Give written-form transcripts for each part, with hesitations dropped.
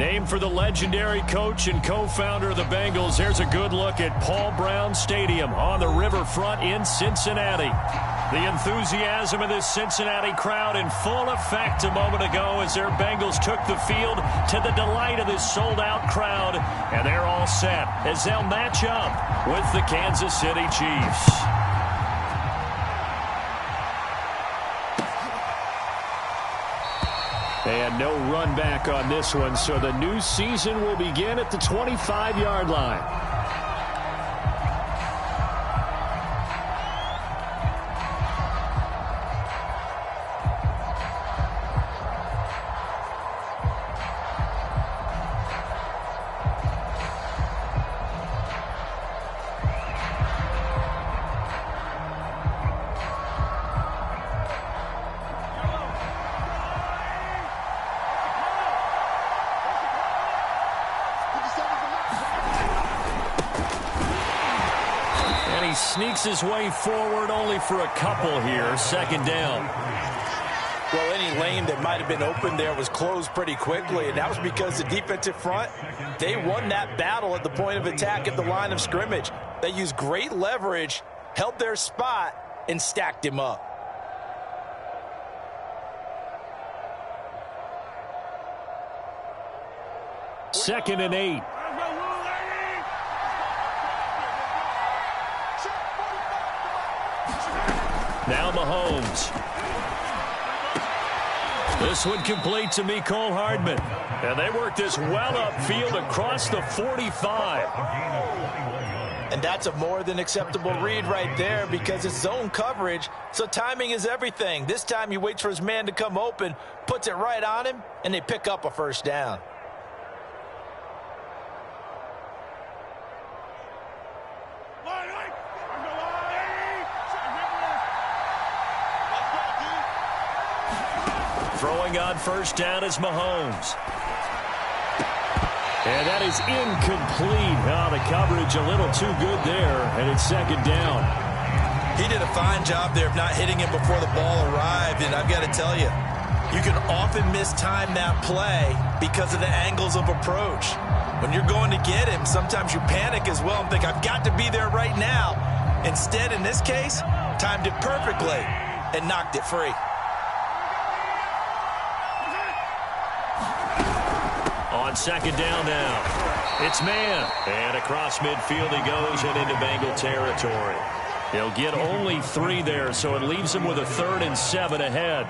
Named for the legendary coach and co-founder of the Bengals, here's a good look at Paul Brown Stadium on the riverfront in Cincinnati. The enthusiasm of this Cincinnati crowd in full effect a moment ago as their Bengals took the field to the delight of this sold-out crowd. And they're all set as they'll match up with the Kansas City Chiefs. And no run back on this one, so the new season will begin at the 25-yard line. Sneaks his way forward only for a couple here. Second down. Well, any lane that might have been open there was closed pretty quickly, and that was because the defensive front, they won that battle at the point of attack at the line of scrimmage. They used great leverage, held their spot, and stacked him up. Second and 8. Now Mahomes. This one complete to Mecole Hardman. And they work this well upfield across the 45. And that's a more than acceptable read right there because it's zone coverage, so timing is everything. This time he waits for his man to come open, puts it right on him, and they pick up a first down. Throwing on first down is Mahomes. And that is incomplete. Oh, the coverage a little too good there, and it's second down. He did a fine job there of not hitting him before the ball arrived, and I've got to tell you, you can often mistime that play because of the angles of approach. When you're going to get him, sometimes you panic as well and think, I've got to be there right now. Instead, in this case, timed it perfectly and knocked it free. On second down now, it's man. And across midfield he goes and into Bengal territory. He'll get only 3 there, so it leaves him with a 3rd and 7 ahead.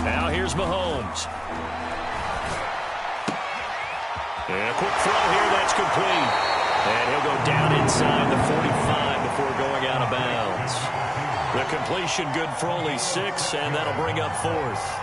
Now here's Mahomes. And a quick throw here, that's complete. And he'll go down inside the 45 before going out of bounds. The completion good for only 6, and that'll bring up 4th.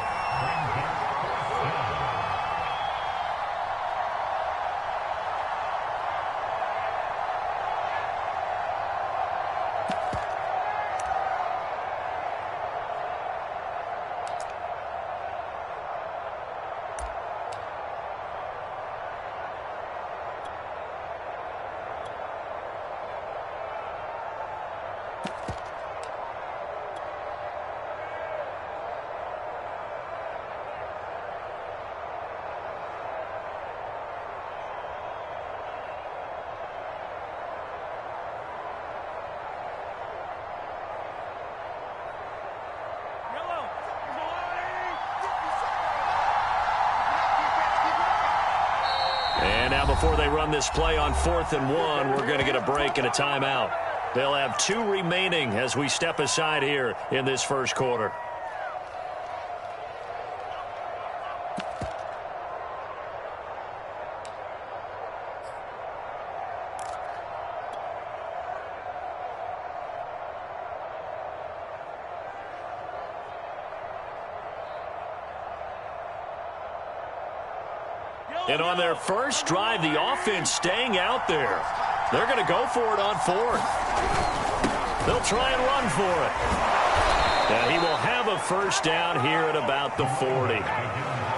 And now before they run this play on 4th and 1, we're going to get a break and a timeout. They'll have 2 remaining as we step aside here in this first quarter. And on their first drive, the offense staying out there. They're going to go for it on 4th. They'll try and run for it. And he will have a first down here at about the 40.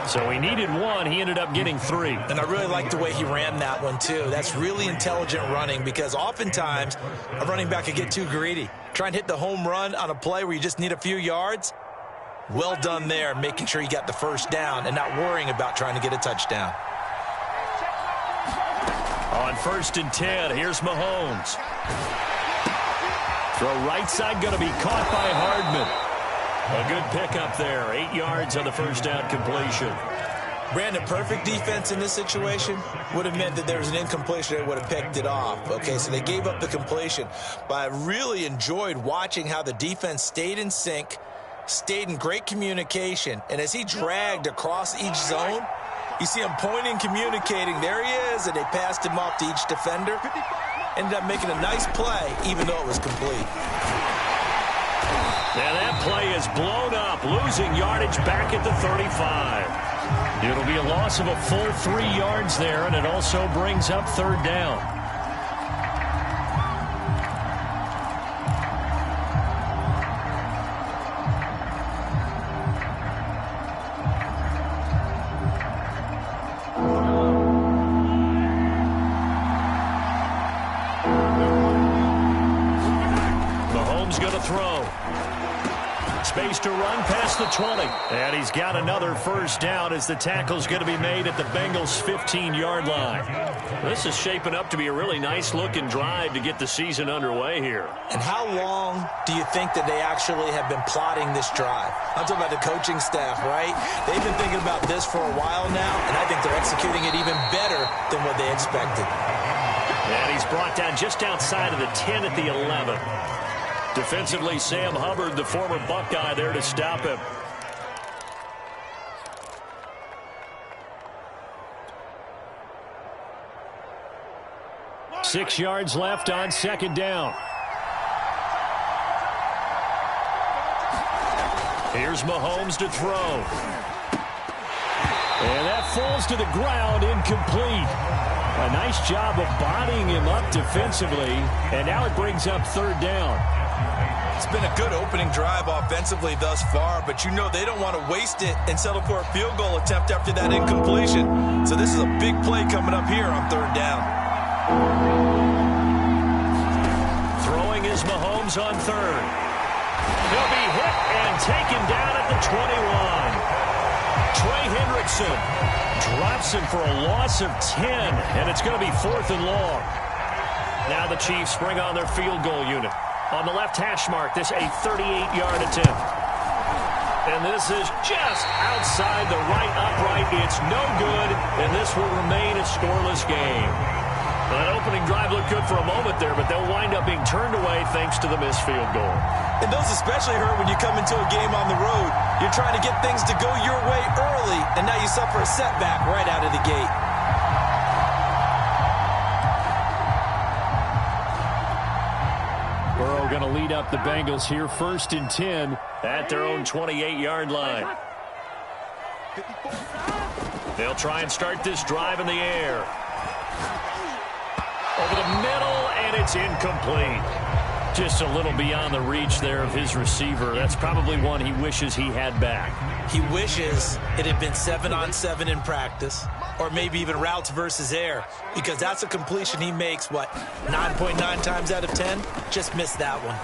So he needed one. He ended up getting 3. And I really like the way he ran that one, too. That's really intelligent running because oftentimes a running back can get too greedy. Try and hit the home run on a play where you just need a few yards. Well done there, making sure he got the first down and not worrying about trying to get a touchdown. On 1st and 10, here's Mahomes. Throw right side, going to be caught by Hardman. A good pickup there. 8 yards on the first down completion. Brandon, perfect defense in this situation would have meant that there was an incompletion. They would have picked it off. Okay, so they gave up the completion. But I really enjoyed watching how the defense stayed in sync, stayed in great communication. And as he dragged across each zone, you see him pointing, communicating. There he is, and they passed him off to each defender. Ended up making a nice play, even though it was complete. And that play is blown up, losing yardage back at the 35. It'll be a loss of a full 3 yards there, and it also brings up 3rd down. Mahomes going to throw. Space to run past the 20. And he's got another first down as the tackle's going to be made at the Bengals' 15-yard line. This is shaping up to be a really nice-looking drive to get the season underway here. And how long do you think that they actually have been plotting this drive? I'm talking about the coaching staff, right? They've been thinking about this for a while now, and I think they're executing it even better than what they expected. And he's brought down just outside of the 10 at the 11. Defensively, Sam Hubbard, the former Buckeye, there to stop him. Six yards left on 2nd down. Here's Mahomes to throw. And that falls to the ground, incomplete. A nice job of bodying him up defensively, and now it brings up 3rd down. It's been a good opening drive offensively thus far, but you know they don't want to waste it and settle for a field goal attempt after that incompletion. So this is a big play coming up here on 3rd down. Throwing is Mahomes on 3rd. He'll be hit and taken down at the 21. Trey Hendrickson drops him for a loss of 10, and it's going to be 4th and long. Now the Chiefs bring on their field goal unit. On the left hash mark, this a 38-yard attempt. And this is just outside the right upright. It's no good, and this will remain a scoreless game. Well, that opening drive looked good for a moment there, but they'll wind up being turned away thanks to the missed field goal. And those especially hurt when you come into a game on the road. You're trying to get things to go your way early, and now you suffer a setback right out of the gate. Burrow going to lead up the Bengals here, 1st and 10 at their own 28-yard line. They'll try and start this drive in the air. Over the middle, and it's incomplete. Just a little beyond the reach there of his receiver. That's probably one he wishes he had back. He wishes it had been 7-on-7 in practice, or maybe even routes versus air, because that's a completion he makes, 9.9 times out of 10? Just missed that one.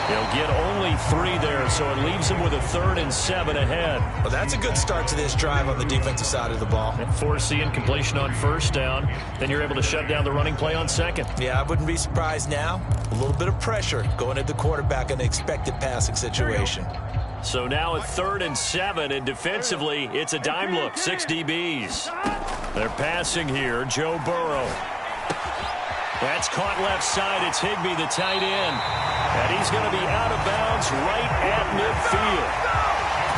He'll get only 3 there, so it leaves him with a 3rd and 7 ahead. Well, that's a good start to this drive on the defensive side of the ball. And force the incompletion on 1st down. Then you're able to shut down the running play on 2nd. Yeah, I wouldn't be surprised now. A little bit of pressure going at the quarterback in an expected passing situation. So now a 3rd and 7, and defensively, it's a dime look, 6 DBs. They're passing here, Joe Burrow. That's caught left side. It's Higbee, the tight end. And he's going to be out of bounds right at midfield.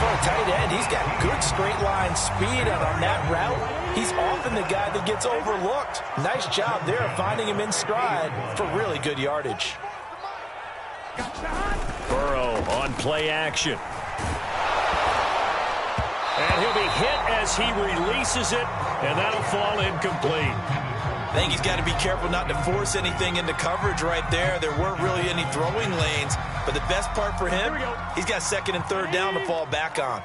For a tight end, he's got good straight line speed, and on that route, he's often the guy that gets overlooked. Nice job there finding him in stride for really good yardage. Burrow on play action. And he'll be hit as he releases it, and that'll fall incomplete. I think he's got to be careful not to force anything into coverage right there. There weren't really any throwing lanes, but the best part for him, he's got second and third down to fall back on.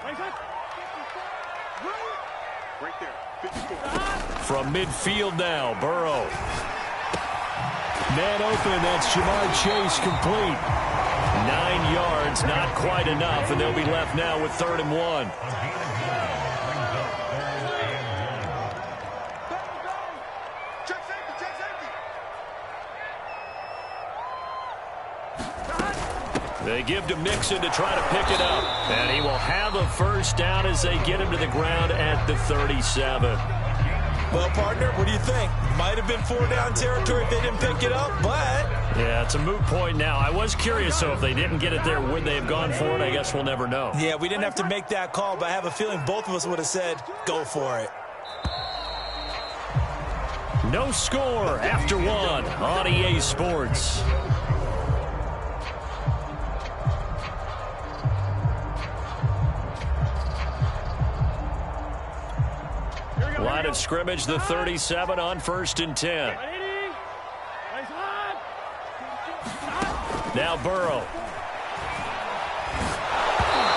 From midfield now, Burrow. Man open, that's Jamar Chase complete. 9 yards, not quite enough, and they'll be left now with 3rd and 1. They give to Mixon to try to pick it up. And he will have a first down as they get him to the ground at the 37. Well, partner, what do you think? Might have been 4-down territory if they didn't pick it up, but... Yeah, it's a moot point now. I was curious, so if they didn't get it there, would they have gone for it? I guess we'll never know. Yeah, we didn't have to make that call, but I have a feeling both of us would have said, go for it. No score after 1 on EA Sports. Line of scrimmage, the 37 on 1st and 10. Now Burrow.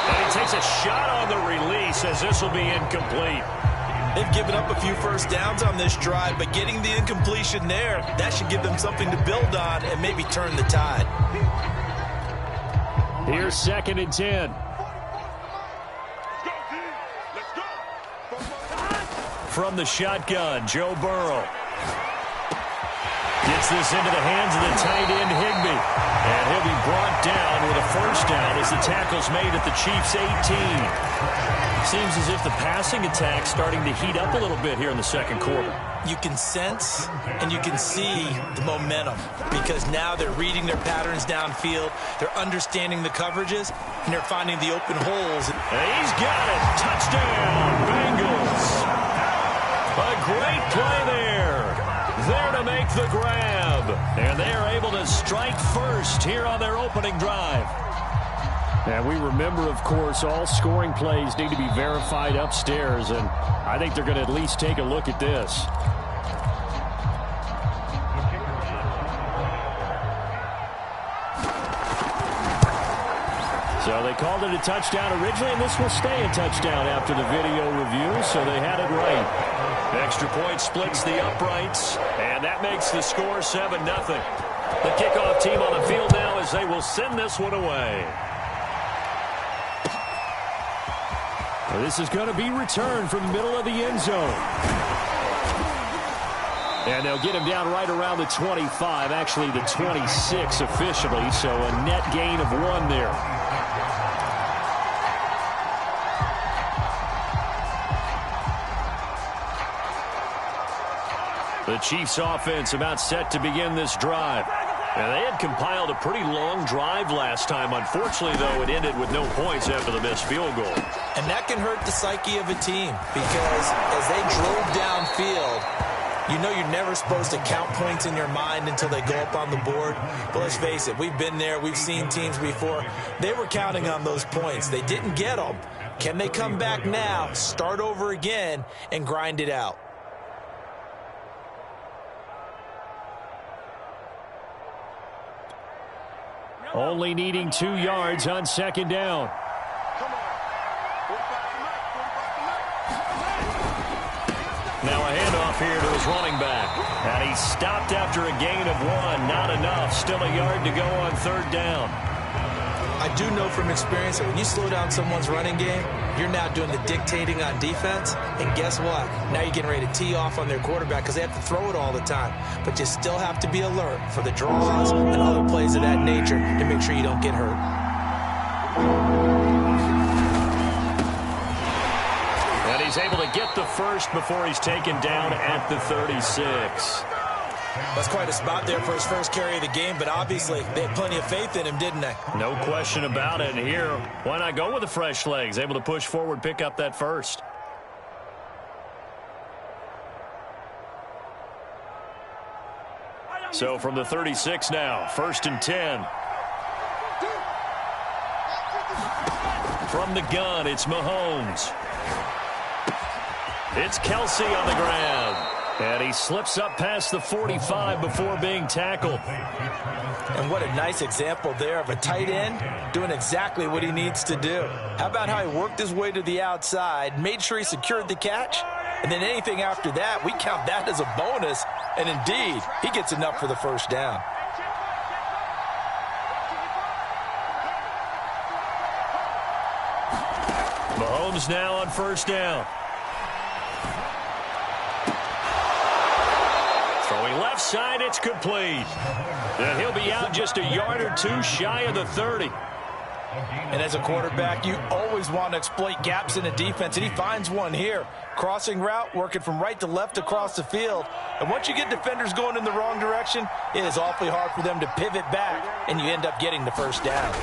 And he takes a shot on the release as this will be incomplete. They've given up a few first downs on this drive, but getting the incompletion there, that should give them something to build on and maybe turn the tide. Here's 2nd and 10. From the shotgun, Joe Burrow. Gets this into the hands of the tight end, Higbee. And he'll be brought down with a first down as the tackle's made at the Chiefs' 18. Seems as if the passing attack's starting to heat up a little bit here in the 2nd quarter. You can sense and you can see the momentum because now they're reading their patterns downfield, they're understanding the coverages, and they're finding the open holes. And he's got it. Touchdown, Bengals. A great play there. There to make the grab. And they are able to strike first here on their opening drive. And we remember, of course, all scoring plays need to be verified upstairs. And I think they're going to at least take a look at this. So they called it a touchdown originally, and this will stay a touchdown after the video review, so they had it right. Extra point splits the uprights, and that makes the score 7-0. The kickoff team on the field now as they will send this one away. This is going to be returned from the middle of the end zone. And they'll get him down right around the 25, actually the 26 officially, so a net gain of 1 there. The Chiefs offense about set to begin this drive. And they had compiled a pretty long drive last time. Unfortunately, though, it ended with no points after the missed field goal. And that can hurt the psyche of a team because as they drove downfield, you know you're never supposed to count points in your mind until they go up on the board. But let's face it, we've been there. We've seen teams before. They were counting on those points. They didn't get them. Can they come back now, start over again, and grind it out? Only needing 2 yards on 2nd down. Now a handoff here to his running back. And he stopped after a gain of 1. Not enough. Still a yard to go on 3rd down. I do know from experience that when you slow down someone's running game, you're now doing the dictating on defense. And guess what? Now you're getting ready to tee off on their quarterback because they have to throw it all the time. But you still have to be alert for the draws and other plays of that nature to make sure you don't get hurt. And he's able to get the first before he's taken down at the 36. That's quite a spot there for his first carry of the game, but obviously they had plenty of faith in him, didn't they? No question about it. And here, why not go with the fresh legs? Able to push forward, pick up that first. So from the 36 now, 1st and 10. From the gun, it's Mahomes. It's Kelsey on the grab. And he slips up past the 45 before being tackled. And what a nice example there of a tight end doing exactly what he needs to do. How about how he worked his way to the outside, made sure he secured the catch, and then anything after that, we count that as a bonus. And indeed, he gets enough for the first down. Mahomes now on first down. Throwing left side, it's complete. And he'll be out just a yard or two shy of the 30. And as a quarterback, you always want to exploit gaps in a defense, and he finds one here. Crossing route, working from right to left across the field. And once you get defenders going in the wrong direction, it is awfully hard for them to pivot back, and you end up getting the first down.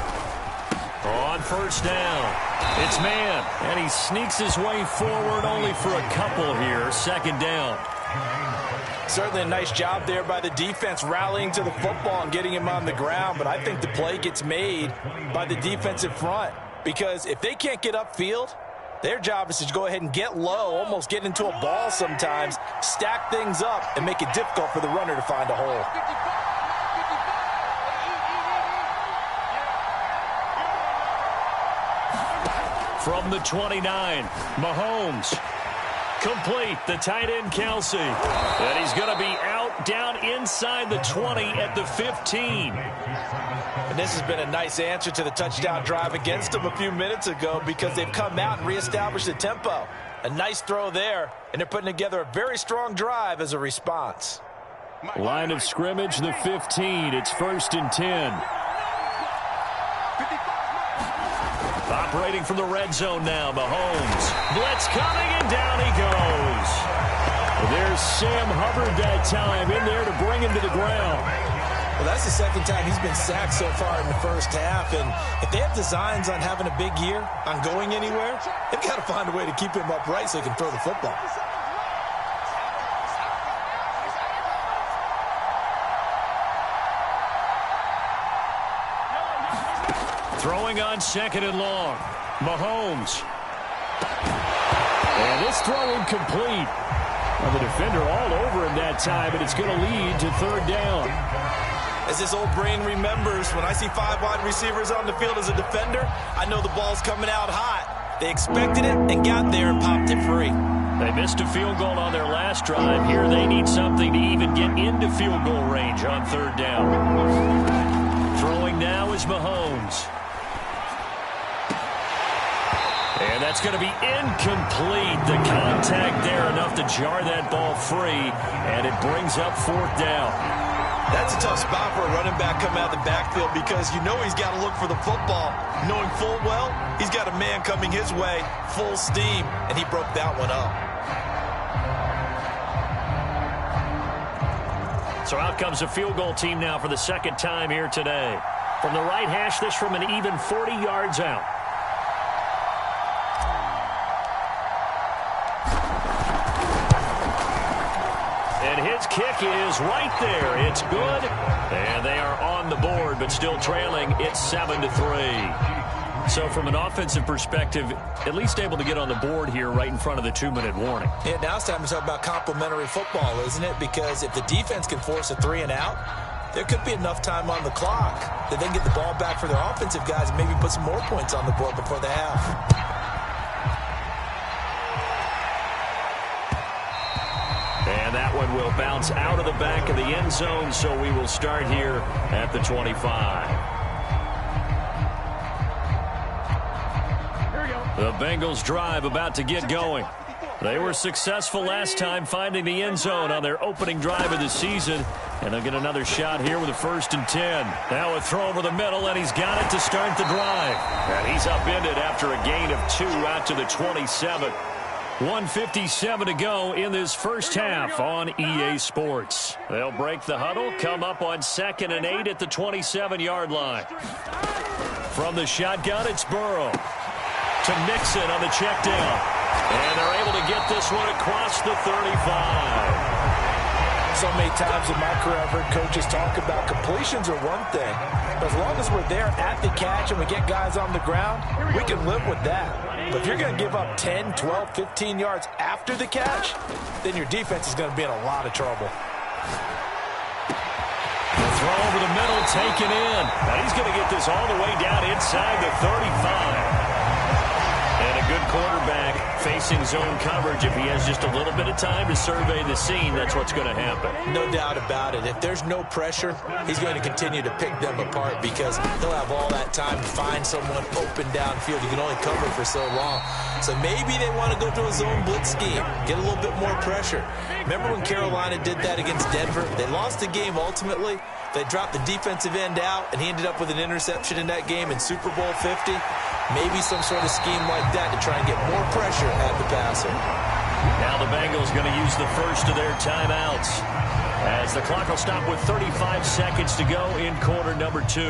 On first down, it's man, and he sneaks his way forward only for a couple here. Second down. Certainly a nice job there by the defense rallying to the football and getting him on the ground, but I think the play gets made by the defensive front, because if they can't get upfield, their job is to go ahead and get low, almost get into a ball sometimes, stack things up, and make it difficult for the runner to find a hole. From the 29, Mahomes. Complete, the tight end Kelsey. And he's going to be out down inside the 20 at the 15. And this has been a nice answer to the touchdown drive against them a few minutes ago, because they've come out and reestablished the tempo. A nice throw there, and they're putting together a very strong drive as a response. Line of scrimmage, the 15. It's 1st and 10. Operating from the red zone now, Mahomes. Blitz coming, and down he goes. There's Sam Hubbard that time in there to bring him to the ground. Well, that's the second time he's been sacked so far in the first half, and if they have designs on having a big year, on going anywhere, they've got to find a way to keep him upright so he can throw the football. Throwing on 2nd and long. Mahomes. And this throw incomplete. Well, the defender all over him that time, but it's going to lead to 3rd down. As this old brain remembers, when I see 5 wide receivers on the field as a defender, I know the ball's coming out hot. They expected it and got there and popped it free. They missed a field goal on their last drive. Here they need something to even get into field goal range on 3rd down. Throwing now is Mahomes. And that's going to be incomplete. The contact there enough to jar that ball free, and it brings up 4th down. That's a tough spot for a running back coming out of the backfield, because you know he's got to look for the football, knowing full well he's got a man coming his way full steam, and he broke that one up. So out comes a field goal team now for the 2nd time here today. From the right hash, this from an even 40 yards out. His kick is right there. It's good. And they are on the board, but still trailing. It's 7-3. So from an offensive perspective, at least able to get on the board here right in front of the 2-minute warning. Yeah, now it's time to talk about complementary football, isn't it? Because if the defense can force a 3 and out, there could be enough time on the clock that they can get the ball back for their offensive guys and maybe put some more points on the board before the half. And that one will bounce out of the back of the end zone, so we will start here at the 25. The Bengals drive about to get going. They were successful last time finding the end zone on their opening drive of the season, and they'll get another shot here with a 1st and 10. Now a throw over the middle, and he's got it to start the drive. And he's upended after a gain of 2 out to the 27. 1:57 to go in this first half on EA Sports. They'll break the huddle, come up on 2nd and 8 at the 27-yard line. From the shotgun, it's Burrow to Mixon on the check down. And they're able to get this one across the 35. So many times in my career I've heard coaches talk about completions are one thing, but as long as we're there at the catch and we get guys on the ground, we can live with that. But if you're going to give up 10, 12, 15 yards after the catch, then your defense is going to be in a lot of trouble. Throw over the middle, taken in. Now he's going to get this all the way down inside the 35. And a good quarterback facing zone coverage. If he has just a little bit of time to survey the scene, that's what's going to happen. No doubt about it. If there's no pressure, he's going to continue to pick them apart because he'll have all that time to find someone open downfield. You can only cover for so long. So maybe they want to go to a zone blitz scheme, get a little bit more pressure. Remember when Carolina did that against Denver? They lost the game ultimately. They dropped the defensive end out, and he ended up with an interception in that game in Super Bowl 50. Maybe some sort of scheme like that to try and get more pressure at the passer. Now the Bengals going to use the first of their timeouts as the clock will stop with 35 seconds to go in quarter number 2.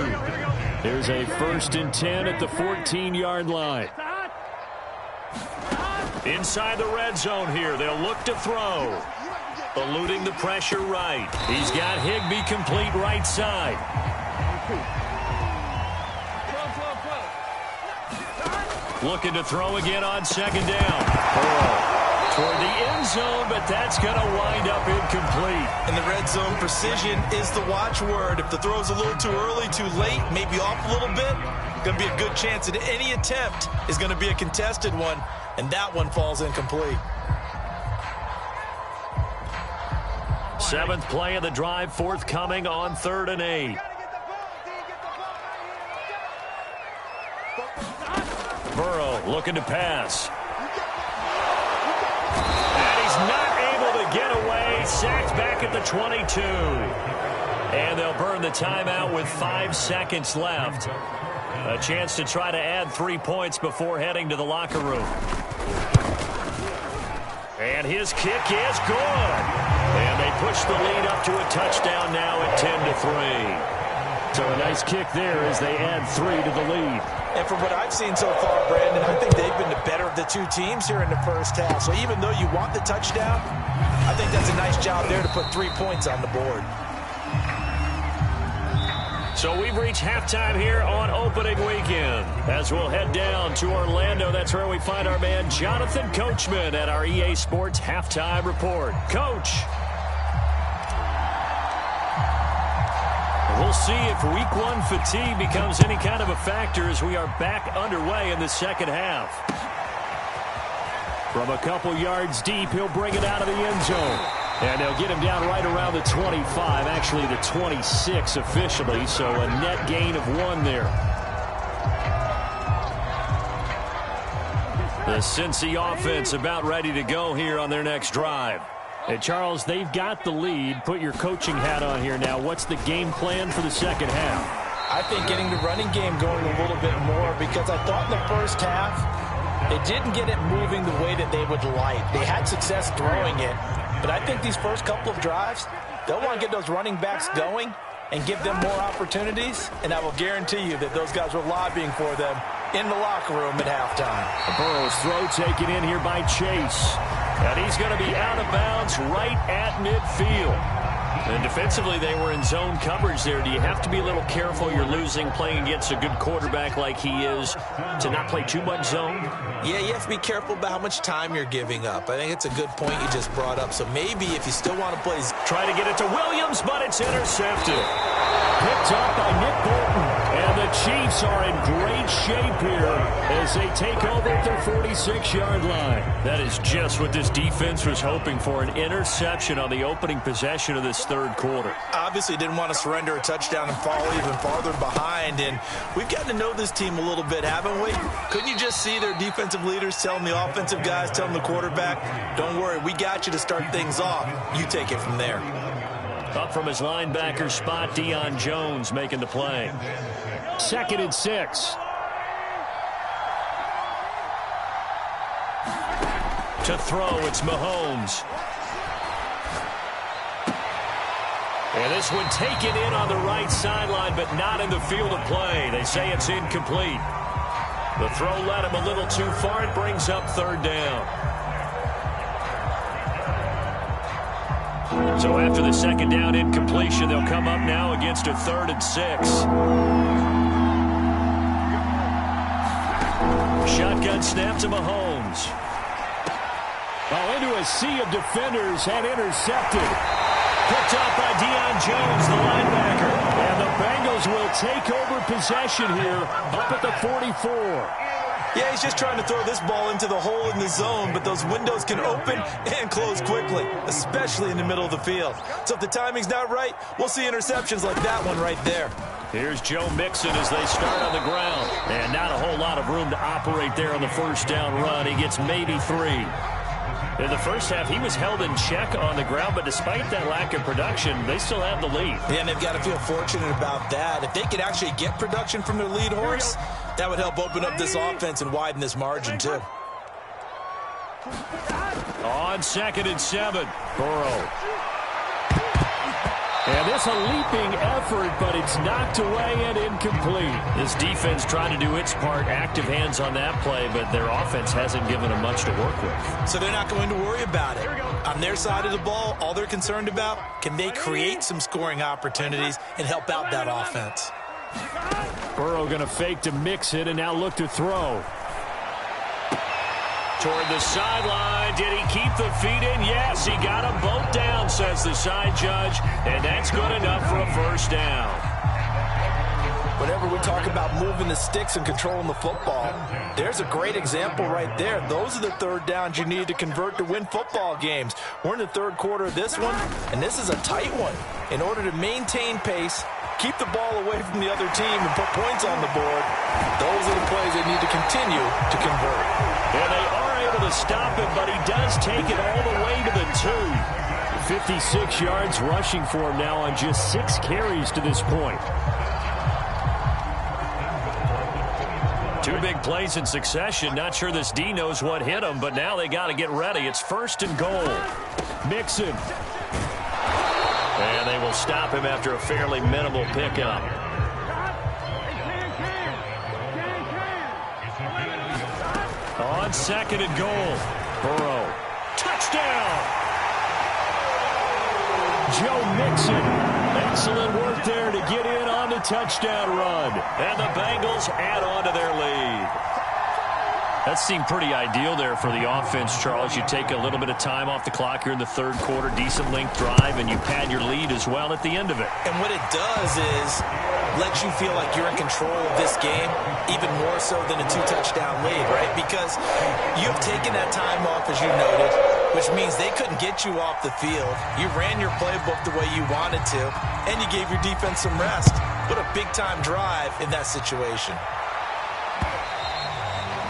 Here's a 1st and 10 at the 14-yard line. Inside the red zone here. They'll look to throw. Eluding the pressure right. He's got Higbee complete right side. Looking to throw again on 2nd down. Burrow toward the end zone, but that's going to wind up incomplete. In the red zone, precision is the watchword. If the throw's a little too early, too late, maybe off a little bit, going to be a good chance that any attempt is going to be a contested one, and that one falls incomplete. 7th play of the drive, forthcoming on 3rd and 8. Burrow looking to pass. And he's not able to get away. Sacked back at the 22. And they'll burn the timeout with 5 seconds left. A chance to try to add 3 points before heading to the locker room. And his kick is good. And they push the lead up to a touchdown now at 10-3. So a nice kick there as they add 3 to the lead. And from what I've seen so far, Brandon, I think they've been the better of the two teams here in the first half. So even though you want the touchdown, I think that's a nice job there to put 3 points on the board. So we've reached halftime here on opening weekend. As we'll head down to Orlando, that's where we find our man Jonathan Coachman at our EA Sports Halftime Report. Coach. We'll see if week 1 fatigue becomes any kind of a factor as we are back underway in the second half. From a couple yards deep, he'll bring it out of the end zone. And they'll get him down right around the 25, actually the 26 officially, so a net gain of 1 there. The Cincy offense about ready to go here on their next drive. Hey, Charles, they've got the lead. Put your coaching hat on here now. What's the game plan for the second half? I think getting the running game going a little bit more because I thought in the first half they didn't get it moving the way that they would like. They had success throwing it, but I think these first couple of drives, they'll want to get those running backs going and give them more opportunities, and I will guarantee you that those guys were lobbying for them in the locker room at halftime. Burrow's throw taken in here by Chase. And he's going to be out of bounds right at midfield. And defensively, they were in zone coverage there. Do you have to be a little careful? You're losing playing against a good quarterback like he is to not play too much zone? Yeah, you have to be careful about how much time you're giving up. I think it's a good point you just brought up. So maybe if you still want to play... Try to get it to Williams, but it's intercepted. Picked up by Nick Bolton. And the Chiefs are in great shape here as they take over at their 46-yard line. That is just what this defense was hoping for, an interception on the opening possession of this third quarter. Obviously didn't want to surrender a touchdown and fall even farther behind. And we've gotten to know this team a little bit, haven't we? Couldn't you just see their defensive leaders telling the offensive guys, telling the quarterback, don't worry, we got you to start things off. You take it from there. Up from his linebacker spot, Deion Jones making the play. 2nd and 6. To throw, it's Mahomes. And this one taken in on the right sideline, but not in the field of play. They say it's incomplete. The throw led him a little too far. It brings up 3rd down. So after the 2nd down incompletion, they'll come up now against a 3rd and 6. Shotgun snap to Mahomes. Into a sea of defenders and intercepted. Picked off by Deion Jones, the linebacker. And the Bengals will take over possession here up at the 44. Yeah, he's just trying to throw this ball into the hole in the zone, but those windows can open and close quickly, especially in the middle of the field. So if the timing's not right, we'll see interceptions like that one right there. Here's Joe Mixon as they start on the ground. And not a whole lot of room to operate there on the first down run. He gets maybe 3. In the first half, he was held in check on the ground, but despite that lack of production, they still have the lead. Yeah, and they've got to feel fortunate about that. If they could actually get production from their lead horse, that would help open up this offense and widen this margin, too. On 2nd and 7, Burrow. And this a leaping effort, but it's knocked away and incomplete. This defense trying to do its part, active hands on that play, but their offense hasn't given them much to work with. So they're not going to worry about it. On their side of the ball, all they're concerned about, can they create some scoring opportunities and help out that offense? Burrow going to fake to mix it and now look to throw. Toward the sideline. Did he keep the feet in? Yes, he got them both down, says the side judge. And that's good enough for a first down. Whenever we talk about moving the sticks and controlling the football, there's a great example right there. Those are the third downs you need to convert to win football games. We're in the third quarter of this one, and this is a tight one. In order to maintain pace, keep the ball away from the other team, and put points on the board, those are the plays they need to continue to convert. And they are able to stop him, but he does take it all the way to the 2. 56 yards rushing for him now on just 6 carries to this point. 2 big plays in succession. Not sure this D knows what hit him, but now they got to get ready. It's 1st and goal. Mixon. And they will stop him after a fairly minimal pickup. On 2nd and goal. Burrow. Touchdown! Joe Mixon. Excellent work there to get in on the touchdown run. And the Bengals add on to their lead. That seemed pretty ideal there for the offense, Charles. You take a little bit of time off the clock here in the third quarter, decent length drive, and you pad your lead as well at the end of it. And what it does is lets you feel like you're in control of this game, even more so than a 2-touchdown lead, right? Because you've taken that time off, as you noted, which means they couldn't get you off the field. You ran your playbook the way you wanted to, and you gave your defense some rest. What a big-time drive in that situation.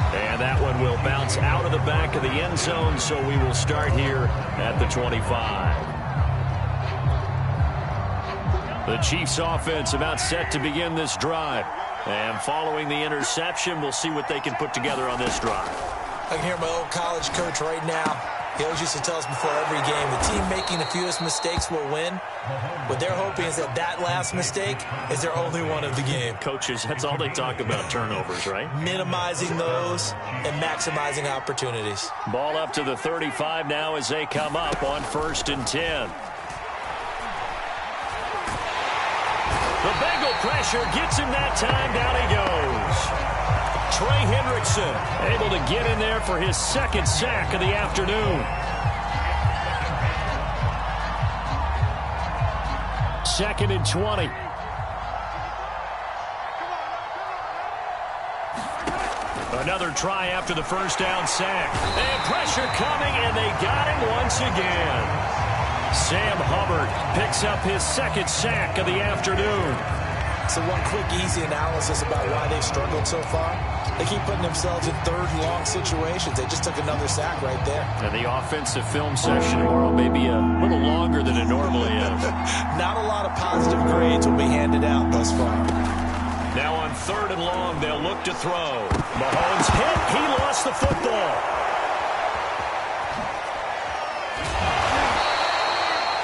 And that one will bounce out of the back of the end zone, so we will start here at the 25. The Chiefs offense about set to begin this drive. And following the interception, we'll see what they can put together on this drive. I can hear my old college coach right now. He always used to tell us before every game, the team making the fewest mistakes will win. What they're hoping is that that last mistake is their only one of the game. Coaches, that's all they talk about, turnovers, right? Minimizing those and maximizing opportunities. Ball up to the 35 now as they come up on 1st and 10. The Bengal pressure gets him that time. Down he goes. Trey Hendrickson able to get in there for his 2nd sack of the afternoon. 2nd and 20. Another try after the first down sack. And pressure coming, and they got him once again. Sam Hubbard picks up his 2nd sack of the afternoon. So one quick, easy analysis about why they've struggled so far. They keep putting themselves in 3rd and long situations. They just took another sack right there. And the offensive film session tomorrow may be a little longer than it normally is. Not a lot of positive grades will be handed out thus far. Now on 3rd and long, they'll look to throw. Mahomes hit. He lost the football.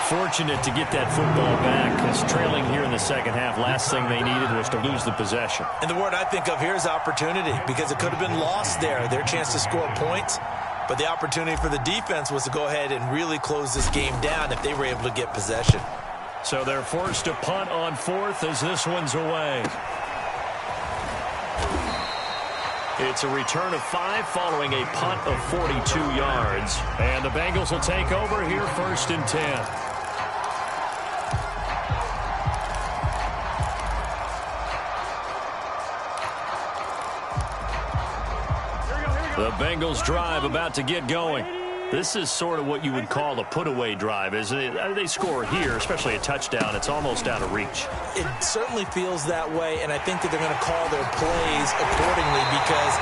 Fortunate to get that football back, as trailing here in the second half. Last thing they needed was to lose the possession. And the word I think of here is opportunity, because it could have been lost there, their chance to score points. But the opportunity for the defense was to go ahead and really close this game down if they were able to get possession. So they're forced to punt on 4th as this one's away. It's a return of 5 following a punt of 42 yards. And the Bengals will take over here 1st and 10. The Bengals drive about to get going. This is sort of what you would call a put-away drive, isn't it? They score here, especially a touchdown. It's almost out of reach. It certainly feels that way, and I think that they're going to call their plays accordingly because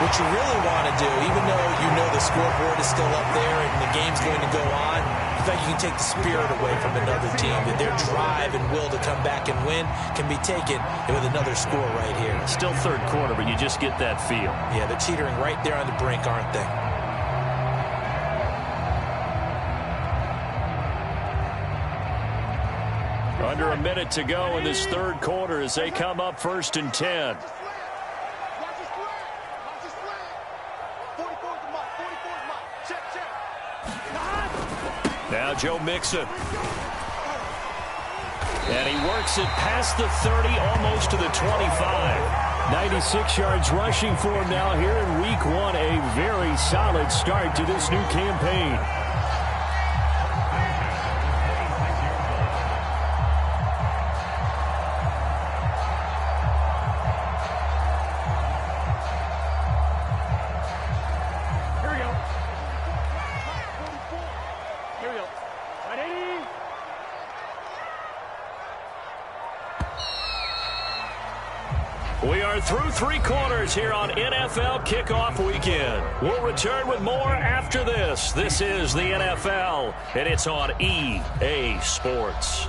what you really want to do, even though you know the scoreboard is still up there and the game's going to go on, in fact, you can take the spirit away from another team. That their drive and will to come back and win can be taken with another score right here. Still 3rd quarter, but you just get that feel. Yeah, they're teetering right there on the brink, aren't they? Under a minute to go in this 3rd quarter as they come up 1st and 10. Now Joe Mixon. And he works it past the 30, almost to the 25. 96 yards rushing for him now here in week 1. A very solid start to this new campaign. We are through 3 quarters here on NFL Kickoff Weekend. We'll return with more after this. This is the NFL, and it's on EA Sports.